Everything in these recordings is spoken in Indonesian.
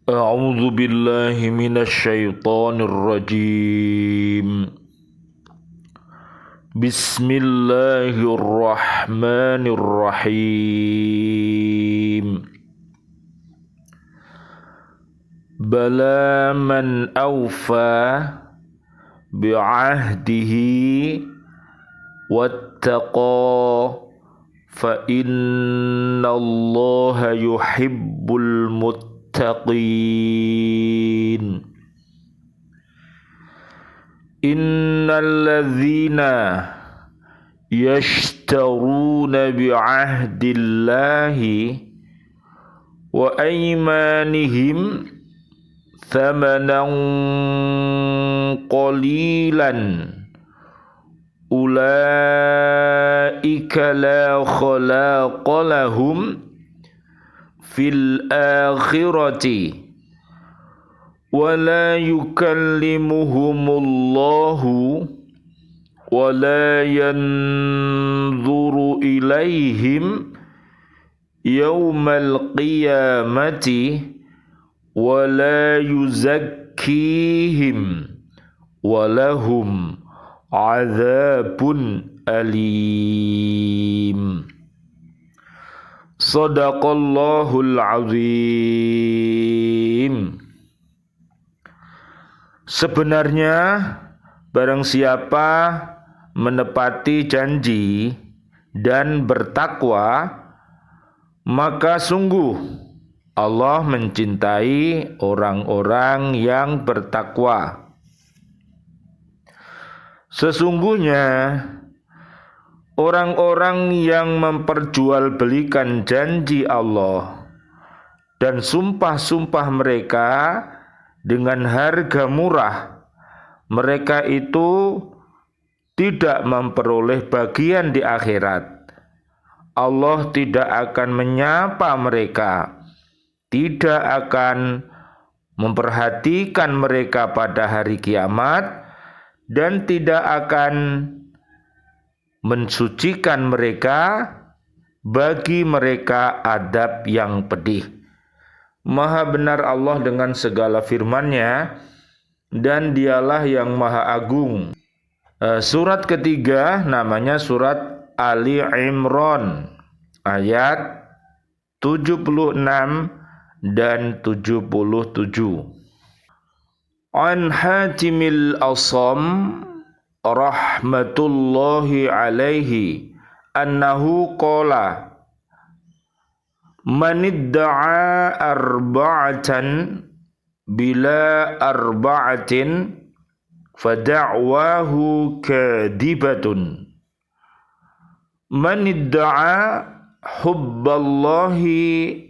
A'udzu billahi minasy syaithanir rajim. Bismillahirrahmanirrahim. Bala man awfa bi'ahdihi wattaqa fa innallaha yuhibbul muttaqin. Innalladzina yashtaruna bi'ahdillahi wa aymanihim thamanan qalilan ulaika la khalaqa lahum fil akhirati wa la yukallimuhumullahu wa la yanzuru ilaihim yawmal qiyamati wa la yuzakkihim wa lahum azabun alim. Sadaqallahul azim. Sebenarnya barang siapa menepati janji dan bertakwa, maka sungguh Allah mencintai orang-orang yang bertakwa. Sesungguhnya orang-orang yang memperjualbelikan janji Allah dan sumpah-sumpah mereka dengan harga murah, mereka itu tidak memperoleh bagian di akhirat. Allah tidak akan menyapa mereka, tidak akan memperhatikan mereka pada hari kiamat, dan tidak akan mensucikan mereka, bagi mereka adab yang pedih. Maha benar Allah dengan segala firman-Nya, dan Dialah yang Maha Agung. Surat ketiga namanya surat Ali Imran, ayat 76 dan 77. An Hatimil Asam rahmatullahi alaihi annahu qala man idda'a arba'atan bila arba'atin fada'wahu kadibatun. Man idda'a hubballahi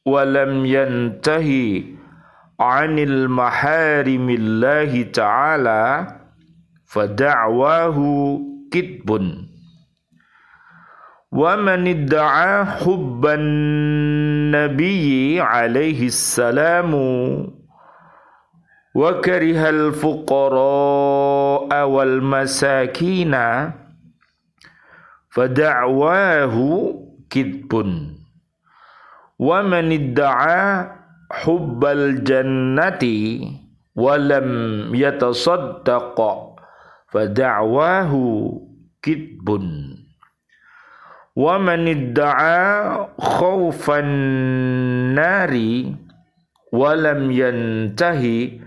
wa lam yantahi 'anil maharimillahi ta'ala fada'wahu kitbun. Wa man idda'a hubban nabiyyi alaihi salamu wa karihal fuqara'a wal masakina fada'wahu kitbun. Wa man idda'a hubbal jannati wa lam yatasaddaqa fada'wahu kitbun. Wa man idda'a khawfan nari wa lam yantahi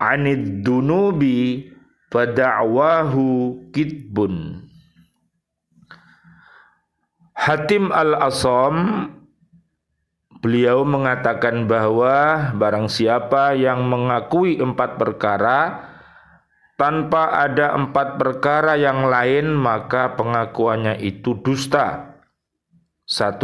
'anid dunubi fada'wahu kitbun. Hatim al-Asam beliau mengatakan bahwa barang siapa yang mengakui 4 perkara tanpa ada 4 perkara yang lain, maka pengakuannya itu dusta. 1.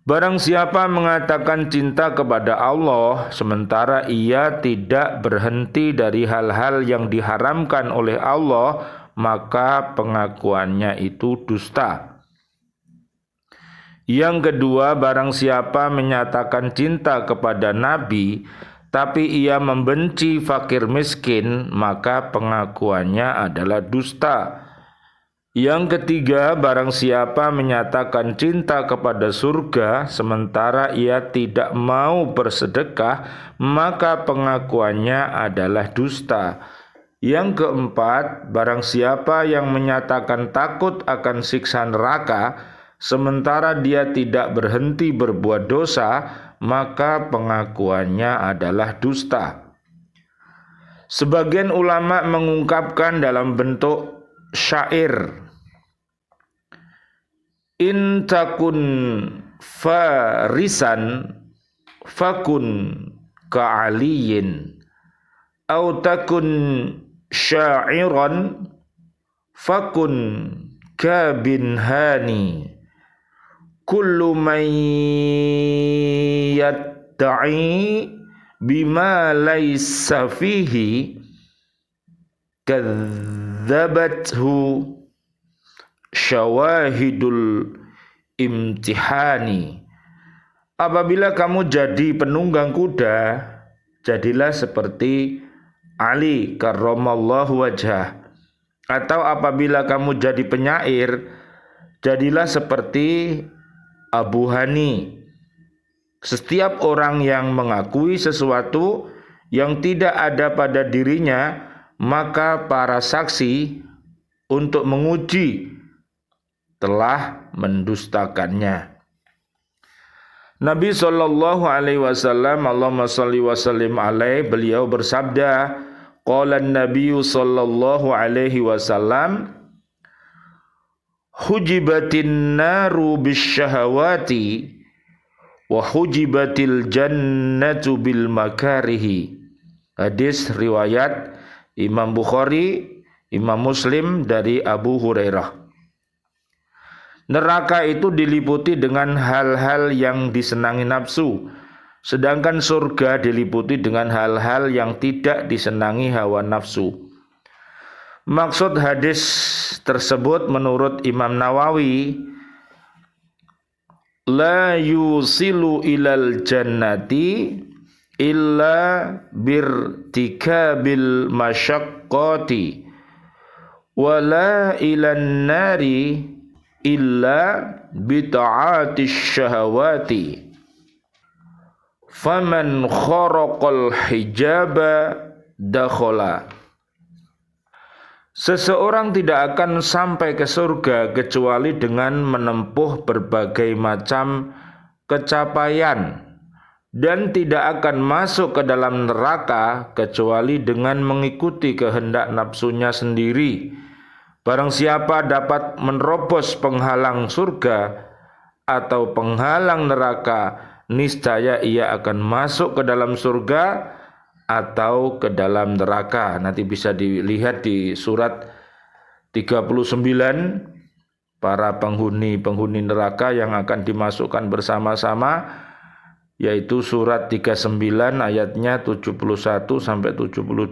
Barang siapa mengatakan cinta kepada Allah sementara ia tidak berhenti dari hal-hal yang diharamkan oleh Allah, maka pengakuannya itu dusta. Yang kedua, barang siapa menyatakan cinta kepada Nabi tapi ia membenci fakir miskin, maka pengakuannya adalah dusta. Yang ketiga, barang siapa menyatakan cinta kepada surga sementara ia tidak mau bersedekah, maka pengakuannya adalah dusta. Yang keempat, barang siapa yang menyatakan takut akan siksa neraka sementara dia tidak berhenti berbuat dosa, maka pengakuannya adalah dusta. Sebagian ulama mengungkapkan dalam bentuk syair, in takun farisan fakun ka'aliyin au takun syairan fakun kabin hani kullu man yadda'i bima laysa fihi kadzabathu syawahidul imtihani. Apabila kamu jadi penunggang kuda, jadilah seperti Ali karramallahu wajhah. Atau apabila kamu jadi penyair, jadilah seperti Abu Hani. Setiap orang yang mengakui sesuatu yang tidak ada pada dirinya, maka para saksi untuk menguji telah mendustakannya. Nabi sallallahu alaihi wasallam, Allahumma shalli wa sallim alaihi, beliau bersabda, qala an-nabiy sallallahu alaihi wasallam, hujibatin naru bisyahawati wa hujibatil jannatu bil makarihi. Hadis riwayat Imam Bukhari, Imam Muslim dari Abu Hurairah. Neraka itu diliputi dengan hal-hal yang disenangi nafsu, sedangkan surga diliputi dengan hal-hal yang tidak disenangi hawa nafsu. Maksud hadis tersebut menurut Imam Nawawi, la yusilu ilal jannati illa birtikabil masyaqqati wala ilan nari illa bita'atis syahawati faman kharaqal hijaba dakhala. Seseorang tidak akan sampai ke surga kecuali dengan menempuh berbagai macam kecapaian, dan tidak akan masuk ke dalam neraka kecuali dengan mengikuti kehendak nafsunya sendiri. Barang siapa dapat menerobos penghalang surga atau penghalang neraka, niscaya ia akan masuk ke dalam surga atau ke dalam neraka. Nanti bisa dilihat di surat 39, para penghuni neraka yang akan dimasukkan bersama-sama, yaitu surat 39 ayatnya 71 sampai 72,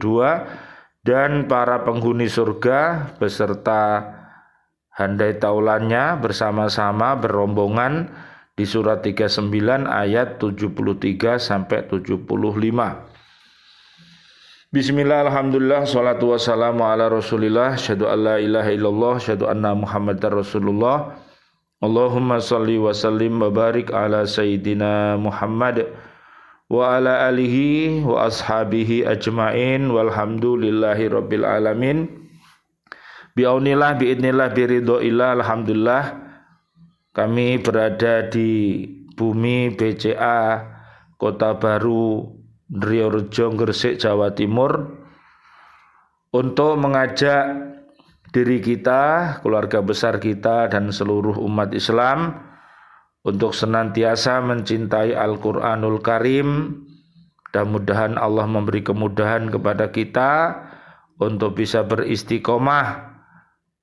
dan para penghuni surga beserta handai taulannya bersama-sama berombongan di surat 39 ayat 73 sampai 75. Bismillah, alhamdulillah, salatu wassalamu ala rasulillah, syahadu an la ilaha illallah, syahadu anna muhammadar rasulullah. Allahumma salli wa sallim wa barik ala sayyidina Muhammad wa ala alihi wa ashabihi ajmain walhamdulillahi rabbil alamin. Biaunillah, biidnillah, biridhoillah, alhamdulillah kami berada di bumi BCA Kota Baru Driorejo, Gresik, Jawa Timur, untuk mengajak diri kita, keluarga besar kita, dan seluruh umat Islam untuk senantiasa mencintai Al-Quranul Karim. Dan mudahan Allah memberi kemudahan kepada kita untuk bisa beristiqomah,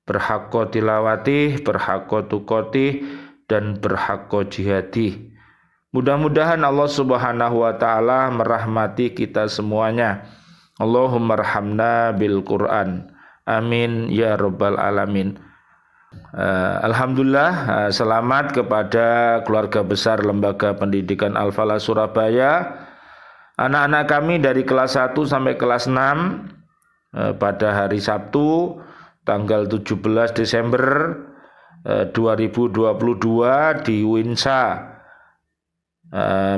berhaqqa tilawati, berhaqqa tuqati, dan berhaqqa jihadi. Mudah-mudahan Allah subhanahu wa ta'ala merahmati kita semuanya. Allahumma rahamna bil Quran. Amin ya rabbal alamin. Alhamdulillah, selamat kepada keluarga besar Lembaga Pendidikan Al-Falah Surabaya. Anak-anak kami dari kelas 1 sampai kelas 6 pada hari Sabtu tanggal 17 Desember 2022 di Winsa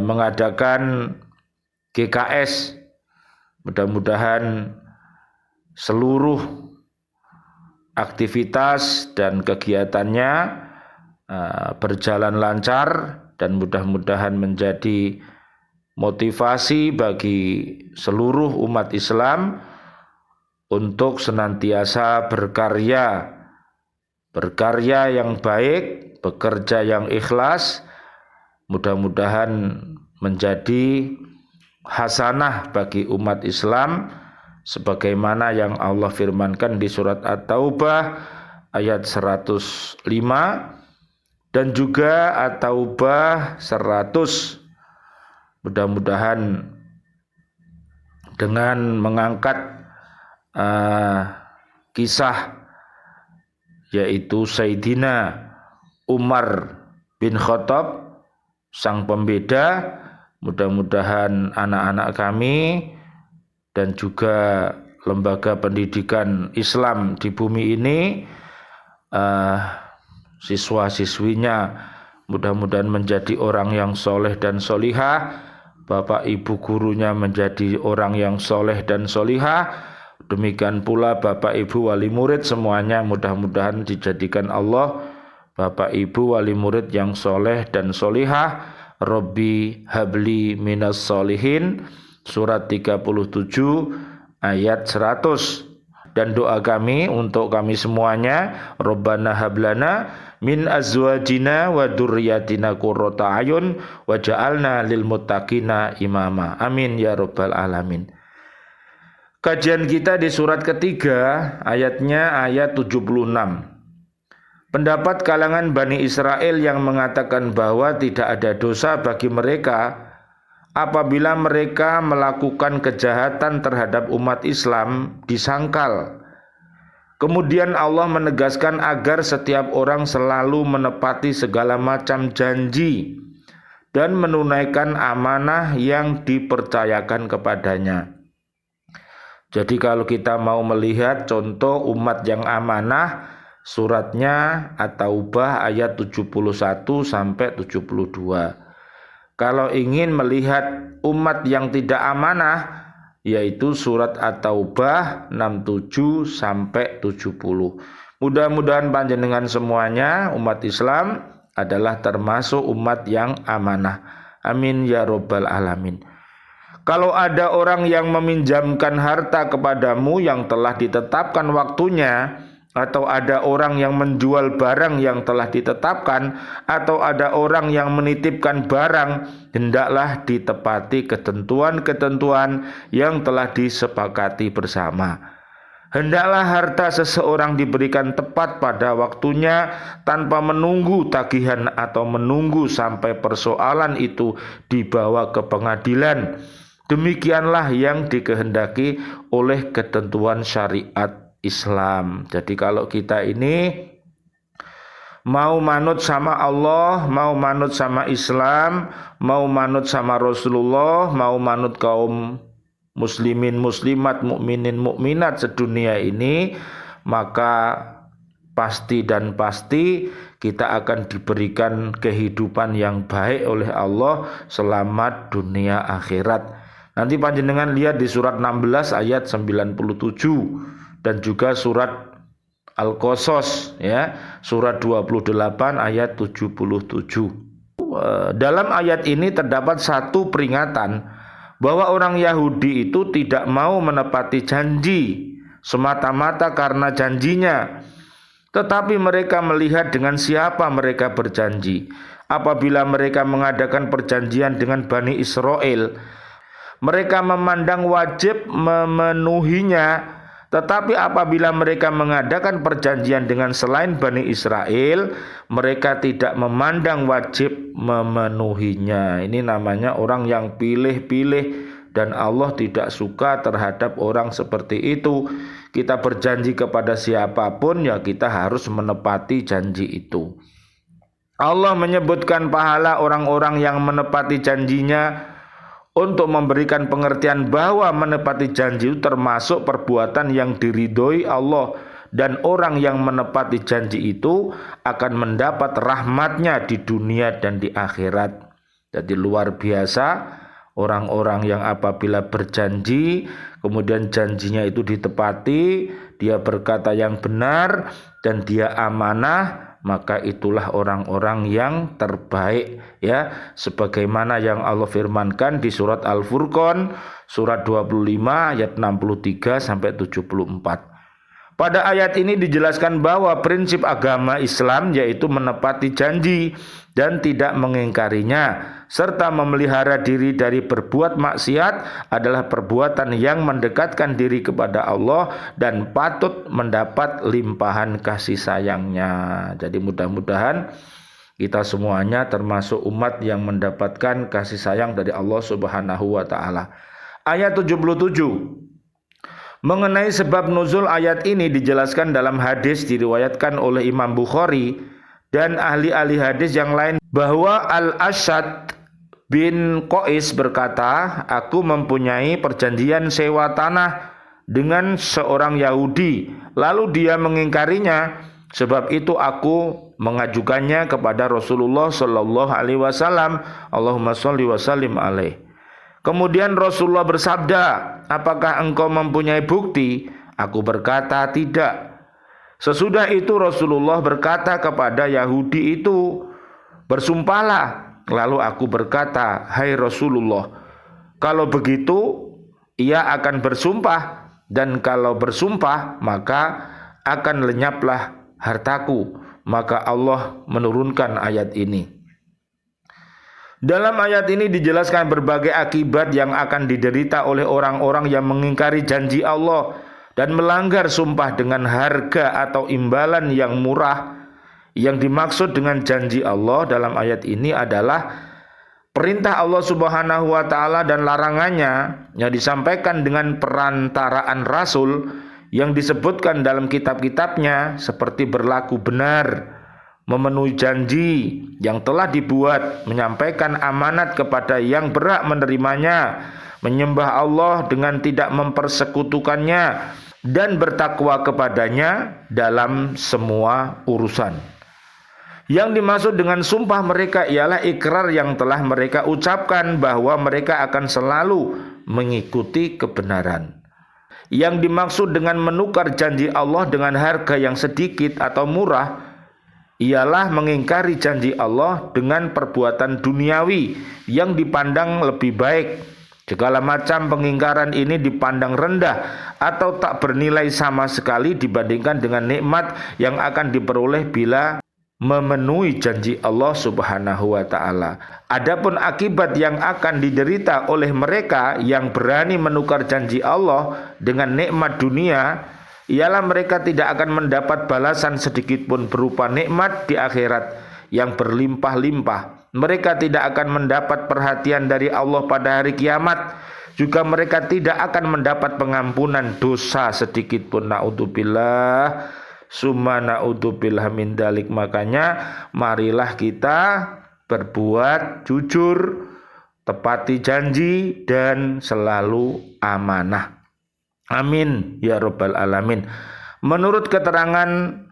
mengadakan GKS. Mudah-mudahan seluruh aktivitas dan kegiatannya berjalan lancar dan mudah-mudahan menjadi motivasi bagi seluruh umat Islam untuk senantiasa berkarya yang baik, bekerja yang ikhlas. Mudah-mudahan menjadi hasanah bagi umat Islam sebagaimana yang Allah firmankan di surat At-Taubah ayat 105 dan juga At-Taubah 100. Mudah-mudahan dengan mengangkat kisah yaitu Sayyidina Umar bin Khattab sang pembeda, mudah-mudahan anak-anak kami dan juga lembaga pendidikan Islam di bumi ini, siswa-siswinya mudah-mudahan menjadi orang yang soleh dan solihah, bapak ibu gurunya menjadi orang yang soleh dan solihah, demikian pula bapak ibu wali murid semuanya mudah-mudahan dijadikan Allah bapak ibu wali murid yang soleh dan solihah. Rabbi habli minas solihin, surat 37 ayat 100. Dan doa kami untuk kami semuanya, Rabbana hablana min azwajina wa dzurriyyatina qurrata ayun waj'alna lil muttaqina imama. Amin ya rabbal alamin. Kajian kita di surat ketiga, ayatnya ayat 76. Pendapat kalangan Bani Israel yang mengatakan bahwa tidak ada dosa bagi mereka apabila mereka melakukan kejahatan terhadap umat Islam disangkal. Kemudian Allah menegaskan agar setiap orang selalu menepati segala macam janji dan menunaikan amanah yang dipercayakan kepadanya. Jadi kalau kita mau melihat contoh umat yang amanah, suratnya At-Taubah ayat 71 sampai 72. Kalau ingin melihat umat yang tidak amanah, yaitu surat At-Taubah 67 sampai 70. Mudah-mudahan panjenengan semuanya umat Islam adalah termasuk umat yang amanah. Amin ya rabbal alamin. Kalau ada orang yang meminjamkan harta kepadamu yang telah ditetapkan waktunya, atau ada orang yang menjual barang yang telah ditetapkan, atau ada orang yang menitipkan barang, hendaklah ditepati ketentuan-ketentuan yang telah disepakati bersama. Hendaklah harta seseorang diberikan tepat pada waktunya tanpa menunggu tagihan atau menunggu sampai persoalan itu dibawa ke pengadilan. Demikianlah yang dikehendaki oleh ketentuan syariat Islam. Jadi kalau kita ini mau manut sama Allah, mau manut sama Islam, mau manut sama Rasulullah, mau manut kaum muslimin muslimat, mukminin mukminat sedunia ini, maka pasti dan pasti kita akan diberikan kehidupan yang baik oleh Allah, selamat dunia akhirat. Nanti panjenengan lihat di surat 16 ayat 97 dan juga surat Al-Qasas ya, surat 28 ayat 77. Dalam ayat ini terdapat satu peringatan bahwa orang Yahudi itu tidak mau menepati janji semata-mata karena janjinya, tetapi mereka melihat dengan siapa mereka berjanji. Apabila mereka mengadakan perjanjian dengan Bani Israel, mereka memandang wajib memenuhinya. Tetapi apabila mereka mengadakan perjanjian dengan selain Bani Israel, mereka tidak memandang wajib memenuhinya. Ini namanya orang yang pilih-pilih, dan Allah tidak suka terhadap orang seperti itu. Kita berjanji kepada siapapun, ya kita harus menepati janji itu. Allah menyebutkan pahala orang-orang yang menepati janjinya untuk memberikan pengertian bahwa menepati janji itu termasuk perbuatan yang diridhoi Allah dan orang yang menepati janji itu akan mendapat rahmatnya di dunia dan di akhirat. Jadi luar biasa orang-orang yang apabila berjanji kemudian janjinya itu ditepati, dia berkata yang benar dan dia amanah, maka itulah orang-orang yang terbaik, ya, sebagaimana yang Allah firmankan di surat Al-Furqan surat 25 ayat 63 sampai 74. Pada ayat ini dijelaskan bahwa prinsip agama Islam yaitu menepati janji dan tidak mengingkarinya, serta memelihara diri dari berbuat maksiat adalah perbuatan yang mendekatkan diri kepada Allah dan patut mendapat limpahan kasih sayangnya. Jadi mudah-mudahan kita semuanya termasuk umat yang mendapatkan kasih sayang dari Allah Subhanahu wa taala. Ayat 77. Mengenai sebab nuzul ayat ini dijelaskan dalam hadis diriwayatkan oleh Imam Bukhari dan ahli-ahli hadis yang lain bahwa Al-Asyad bin Qais berkata, aku mempunyai perjanjian sewa tanah dengan seorang Yahudi, lalu dia mengingkarinya. Sebab itu aku mengajukannya kepada Rasulullah sallallahu alaihi wasallam. Allahumma shalli wa sallim alaihi. Kemudian Rasulullah bersabda, apakah engkau mempunyai bukti? Aku berkata, tidak. Sesudah itu Rasulullah berkata kepada Yahudi itu, bersumpahlah. Lalu aku berkata, hai Rasulullah, kalau begitu ia akan bersumpah, dan kalau bersumpah maka akan lenyaplah hartaku. Maka Allah menurunkan ayat ini. Dalam ayat ini dijelaskan berbagai akibat yang akan diderita oleh orang-orang yang mengingkari janji Allah dan melanggar sumpah dengan harga atau imbalan yang murah. Yang dimaksud dengan janji Allah dalam ayat ini adalah perintah Allah Subhanahu wa taala dan larangannya yang disampaikan dengan perantaraan Rasul yang disebutkan dalam kitab-kitabnya, seperti berlaku benar, memenuhi janji yang telah dibuat, menyampaikan amanat kepada yang berhak menerimanya, menyembah Allah dengan tidak mempersekutukannya, dan bertakwa kepadanya dalam semua urusan. Yang dimaksud dengan sumpah mereka ialah ikrar yang telah mereka ucapkan bahwa mereka akan selalu mengikuti kebenaran. Yang dimaksud dengan menukar janji Allah dengan harga yang sedikit atau murah ialah mengingkari janji Allah dengan perbuatan duniawi yang dipandang lebih baik. Segala macam pengingkaran ini dipandang rendah atau tak bernilai sama sekali dibandingkan dengan nikmat yang akan diperoleh bila memenuhi janji Allah Subhanahu wa taala. Adapun akibat yang akan diderita oleh mereka yang berani menukar janji Allah dengan nikmat dunia ialah mereka tidak akan mendapat balasan sedikit pun berupa nikmat di akhirat yang berlimpah-limpah. Mereka tidak akan mendapat perhatian dari Allah pada hari kiamat. Juga mereka tidak akan mendapat pengampunan dosa sedikit pun. Na'udzubillah, summa na'udzubillah min dalik. Makanya marilah kita berbuat jujur, tepati janji, dan selalu amanah. Amin ya rabbal alamin. Menurut keterangan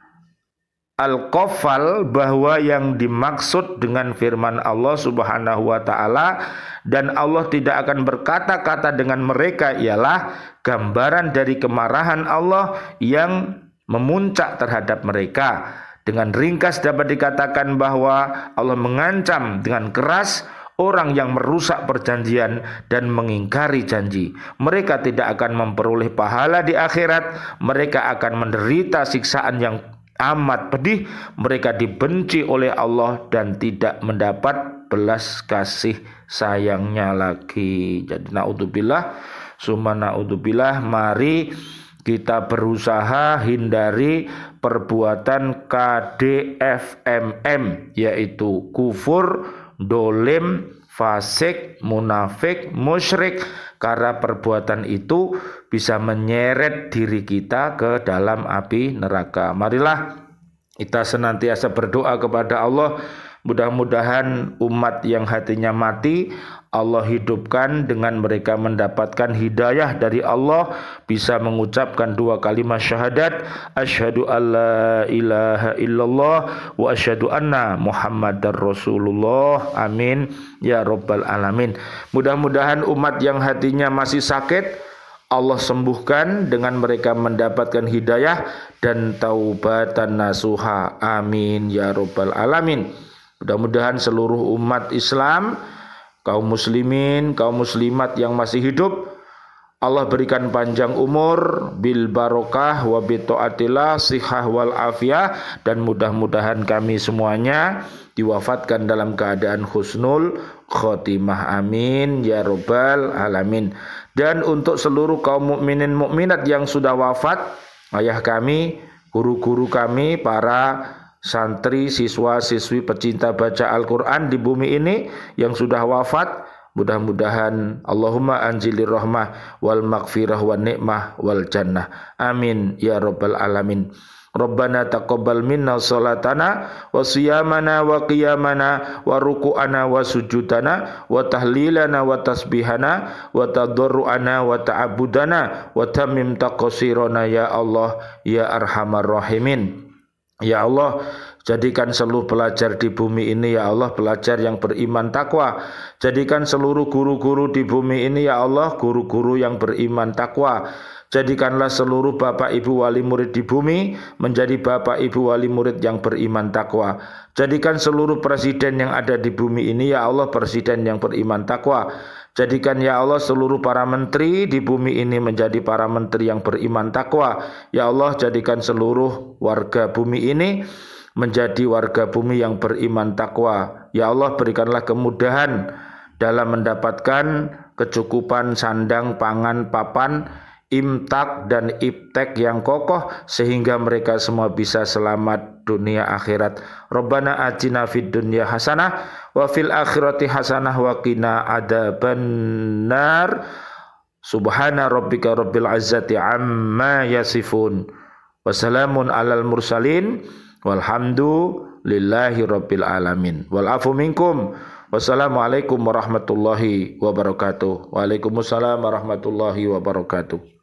Al-Qaffal bahwa yang dimaksud dengan firman Allah Subhanahu wa taala dan Allah tidak akan berkata-kata dengan mereka ialah gambaran dari kemarahan Allah yang memuncak terhadap mereka. Dengan ringkas dapat dikatakan bahwa Allah mengancam dengan keras orang yang merusak perjanjian dan mengingkari janji. Mereka tidak akan memperoleh pahala di akhirat. Mereka akan menderita siksaan yang amat pedih. Mereka dibenci oleh Allah dan tidak mendapat belas kasih sayangnya lagi. Jadi naudzubillah, summa naudzubillah, mari kita berusaha hindari perbuatan KDFMM, yaitu kufur, dolim, fasik, munafik, musyrik, karena perbuatan itu bisa menyeret diri kita ke dalam api neraka. Marilah kita senantiasa berdoa kepada Allah, mudah-mudahan umat yang hatinya mati Allah hidupkan dengan mereka mendapatkan hidayah dari Allah, bisa mengucapkan 2 kalimat syahadat, asyhadu alla ilaha illallah wa asyhadu anna muhammadar rasulullah. Amin ya rabbal alamin. Mudah-mudahan umat yang hatinya masih sakit Allah sembuhkan dengan mereka mendapatkan hidayah dan taubatan nasuha. Amin ya rabbal alamin. Mudah-mudahan seluruh umat Islam, kaum muslimin, kaum muslimat yang masih hidup, Allah berikan panjang umur, bil barokah wa bi taatillah, sihah wal afiyah, dan mudah-mudahan kami semuanya diwafatkan dalam keadaan husnul khotimah. Amin ya rabbal alamin. Dan untuk seluruh kaum mukminin mukminat yang sudah wafat, ayah kami, guru-guru kami, para santri, siswa, siswi pecinta baca Al-Quran di bumi ini yang sudah wafat, mudah-mudahan Allahumma anzilir rahmah wal maghfirah wan ni'mah wal jannah. Amin ya rabbal alamin. Rabbana taqabbal minna salatana wa siyamana wa qiyamana wa ruku'ana wa sujudana wa tahlilana wa tasbihana wa tadarru'ana wa ta'abudana wa tamim taqsirana ya Allah ya arhamar rahimin. Ya Allah, jadikan seluruh pelajar di bumi ini ya Allah pelajar yang beriman takwa. Jadikan seluruh guru-guru di bumi ini ya Allah guru-guru yang beriman takwa. Jadikanlah seluruh bapak ibu wali murid di bumi menjadi bapak ibu wali murid yang beriman takwa. Jadikan seluruh presiden yang ada di bumi ini ya Allah presiden yang beriman takwa. Jadikan ya Allah seluruh para menteri di bumi ini menjadi para menteri yang beriman takwa. Ya Allah, jadikan seluruh warga bumi ini menjadi warga bumi yang beriman takwa. Ya Allah, berikanlah kemudahan dalam mendapatkan kecukupan sandang, pangan, papan, imtak dan iptek yang kokoh sehingga mereka semua bisa selamat dunia akhirat. Rabbana atina fid dunya hasanah wa fil akhirati hasanah wa qina adzabannar. Subhana rabbika rabbil izzati amma yasifun. Wassalamun alal mursalin walhamdulillahi rabbil alamin. Wal afu minkum. Wassalamualaikum warahmatullahi wabarakatuh. Waalaikumsalam warahmatullahi wabarakatuh.